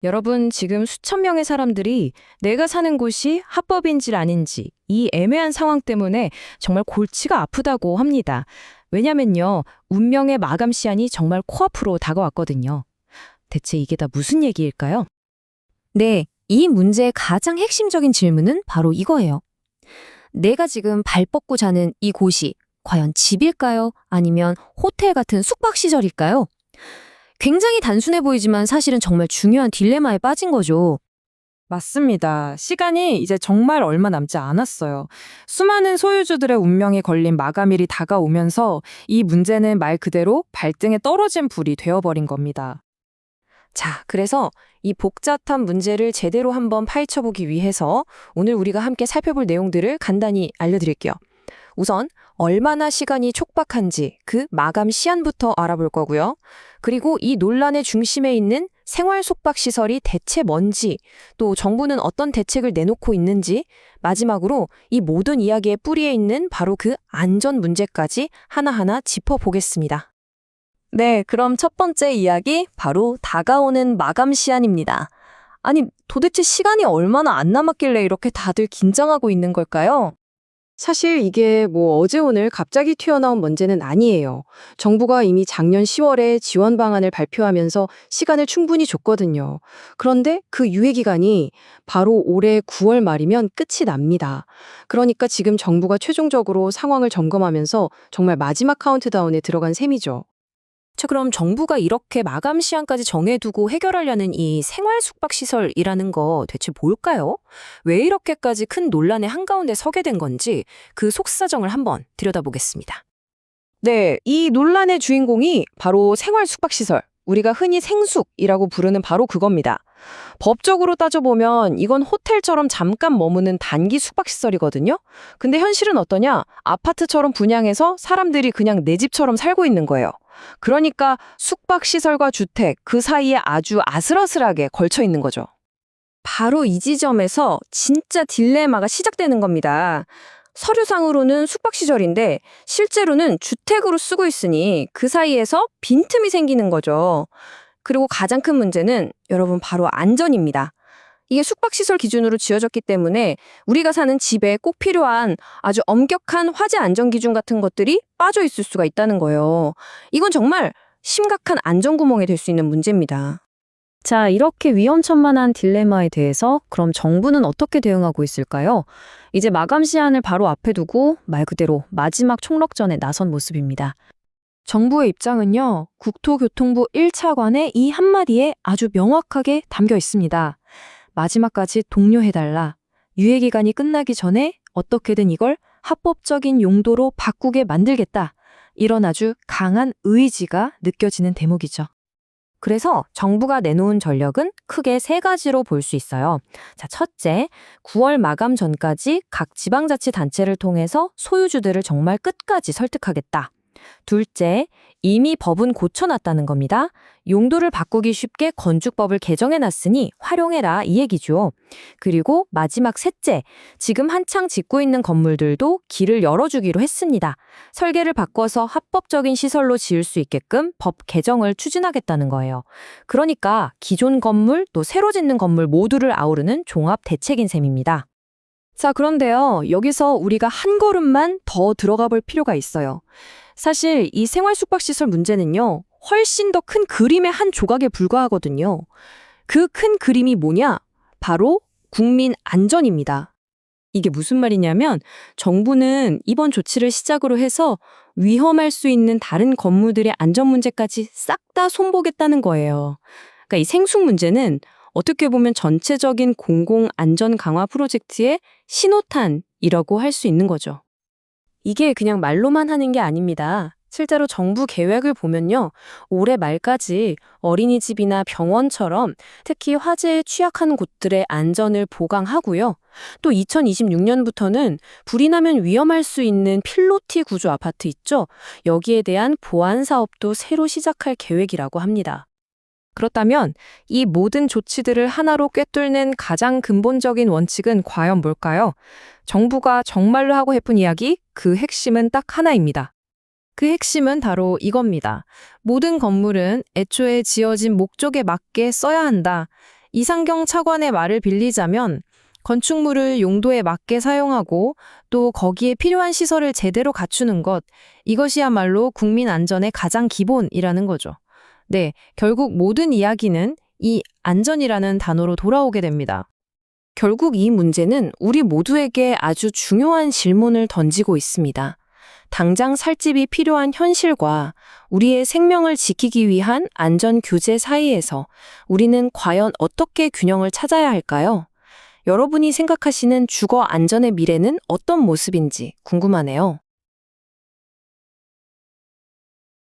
여러분, 지금 수천 명의 사람들이 내가 사는 곳이 합법인지 아닌지 이 애매한 상황 때문에 정말 골치가 아프다고 합니다. 왜냐면요, 운명의 마감 시한이 정말 코앞으로 다가왔거든요. 대체 이게 다 무슨 얘기일까요? 네, 이 문제의 가장 핵심적인 질문은 바로 이거예요. 내가 지금 발 뻗고 자는 이 곳이 과연 집일까요? 아니면 호텔 같은 숙박시설일까요? 굉장히 단순해 보이지만 사실은 정말 중요한 딜레마에 빠진 거죠. 맞습니다. 시간이 이제 정말 얼마 남지 않았어요. 수많은 소유주들의 운명이 걸린 마감일이 다가오면서 이 문제는 말 그대로 발등에 떨어진 불이 되어버린 겁니다. 자, 그래서 이 복잡한 문제를 제대로 한번 파헤쳐보기 위해서 오늘 우리가 함께 살펴볼 내용들을 간단히 알려드릴게요. 우선 얼마나 시간이 촉박한지 그 마감 시한부터 알아볼 거고요. 그리고 이 논란의 중심에 있는 생활 숙박 시설이 대체 뭔지, 또 정부는 어떤 대책을 내놓고 있는지, 마지막으로 이 모든 이야기의 뿌리에 있는 바로 그 안전 문제까지 하나하나 짚어보겠습니다. 네, 그럼 첫 번째 이야기 바로 다가오는 마감 시한입니다. 아니, 도대체 시간이 얼마나 안 남았길래 이렇게 다들 긴장하고 있는 걸까요? 사실 이게 어제 오늘 갑자기 튀어나온 문제는 아니에요. 정부가 이미 작년 10월에 지원 방안을 발표하면서 시간을 충분히 줬거든요. 그런데 그 유예 기간이 바로 올해 9월 말이면 끝이 납니다. 그러니까 지금 정부가 최종적으로 상황을 점검하면서 정말 마지막 카운트다운에 들어간 셈이죠. 자, 그럼 정부가 이렇게 마감 시한까지 정해두고 해결하려는 이 생활 숙박 시설이라는 거 대체 뭘까요? 왜 이렇게까지 큰 논란의 한가운데 서게 된 건지 그 속사정을 한번 들여다보겠습니다. 네, 이 논란의 주인공이 바로 생활 숙박시설, 우리가 흔히 생숙이라고 부르는 바로 그겁니다. 법적으로 따져보면 이건 호텔처럼 잠깐 머무는 단기 숙박시설이거든요. 근데 현실은 어떠냐? 아파트처럼 분양해서 사람들이 그냥 내 집처럼 살고 있는 거예요. 그러니까 숙박시설과 주택 그 사이에 아주 아슬아슬하게 걸쳐 있는 거죠. 바로 이 지점에서 진짜 딜레마가 시작되는 겁니다. 서류상으로는 숙박시설인데 실제로는 주택으로 쓰고 있으니 그 사이에서 빈틈이 생기는 거죠. 그리고 가장 큰 문제는 여러분 바로 안전입니다. 이게 숙박시설 기준으로 지어졌기 때문에 우리가 사는 집에 꼭 필요한 아주 엄격한 화재 안전 기준 같은 것들이 빠져 있을 수가 있다는 거예요. 이건 정말 심각한 안전구멍이 될 수 있는 문제입니다. 자, 이렇게 위험천만한 딜레마에 대해서 그럼 정부는 어떻게 대응하고 있을까요? 이제 마감 시한을 바로 앞에 두고 말 그대로 마지막 총력전에 나선 모습입니다. 정부의 입장은요, 국토교통부 1차관의 이 한마디에 아주 명확하게 담겨 있습니다. 마지막까지 독려해달라. 유예기간이 끝나기 전에 어떻게든 이걸 합법적인 용도로 바꾸게 만들겠다. 이런 아주 강한 의지가 느껴지는 대목이죠. 그래서 정부가 내놓은 전력은 크게 세 가지로 볼 수 있어요. 자, 첫째, 9월 마감 전까지 각 지방자치단체를 통해서 소유주들을 정말 끝까지 설득하겠다. 둘째, 이미 법은 고쳐놨다는 겁니다. 용도를 바꾸기 쉽게 건축법을 개정해놨으니 활용해라 이 얘기죠. 그리고 마지막 셋째, 지금 한창 짓고 있는 건물들도 길을 열어주기로 했습니다. 설계를 바꿔서 합법적인 시설로 지을 수 있게끔 법 개정을 추진하겠다는 거예요. 그러니까 기존 건물 또 새로 짓는 건물 모두를 아우르는 종합 대책인 셈입니다. 자, 그런데요, 여기서 우리가 한 걸음만 더 들어가 볼 필요가 있어요. 사실 이 생활 숙박시설 문제는요, 훨씬 더 큰 그림의 한 조각에 불과하거든요. 그 큰 그림이 뭐냐? 바로 국민 안전입니다. 이게 무슨 말이냐면 정부는 이번 조치를 시작으로 해서 위험할 수 있는 다른 건물들의 안전 문제까지 싹 다 손보겠다는 거예요. 그러니까 이 생숙 문제는 어떻게 보면 전체적인 공공 안전 강화 프로젝트의 신호탄이라고 할 수 있는 거죠. 이게 그냥 말로만 하는 게 아닙니다. 실제로 정부 계획을 보면요, 올해 말까지 어린이집이나 병원처럼 특히 화재에 취약한 곳들의 안전을 보강하고요. 또 2026년부터는 불이 나면 위험할 수 있는 필로티 구조 아파트 있죠? 여기에 대한 보안 사업도 새로 시작할 계획이라고 합니다. 그렇다면 이 모든 조치들을 하나로 꿰뚫는 가장 근본적인 원칙은 과연 뭘까요? 정부가 정말로 하고 싶은 이야기, 그 핵심은 딱 하나입니다. 그 핵심은 바로 이겁니다. 모든 건물은 애초에 지어진 목적에 맞게 써야 한다. 이상경 차관의 말을 빌리자면 건축물을 용도에 맞게 사용하고 또 거기에 필요한 시설을 제대로 갖추는 것, 이것이야말로 국민 안전의 가장 기본이라는 거죠. 네, 결국 모든 이야기는 이 안전이라는 단어로 돌아오게 됩니다. 결국 이 문제는 우리 모두에게 아주 중요한 질문을 던지고 있습니다. 당장 살 집이 필요한 현실과 우리의 생명을 지키기 위한 안전 교제 사이에서 우리는 과연 어떻게 균형을 찾아야 할까요? 여러분이 생각하시는 주거 안전의 미래는 어떤 모습인지 궁금하네요.